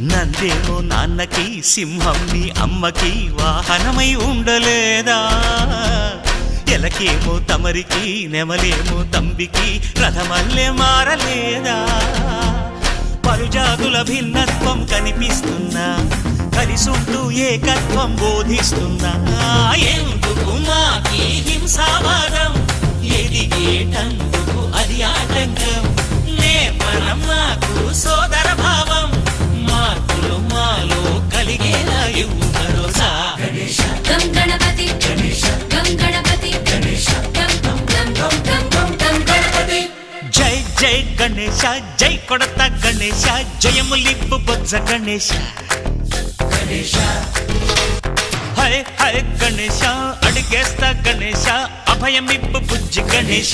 నందేమో నాన్నకి సింహం నీ అమ్మకి వాహనమై ఉండలేదా ఎలకేమో తమరికి నెమలేమో తంబికి రథమల్లే మారలేదా పలుజాతుల భిన్నత్వం కనిపిస్తున్నా కలిసుంటూ ఏకత్వం బోధిస్తున్నా ఎందుకు మాకి హింసావాదం ఎదిగేటందుకు అది ఆటంకం నేపరం నాకు సోదర భావం మార్పులు మాలో కలిగేలా ఇవ్వు భరోసా గం గణపతి గం గణపతి గం గం గం గం గం గం గణపతి జై జై గణేశ జై కొడత గణేశ జయములిప్పు బొజ్జ గణేశ హై హై గణేశ అడిగేస్తా గణేశ అభయమిప్పు బుజ్జి గణేశ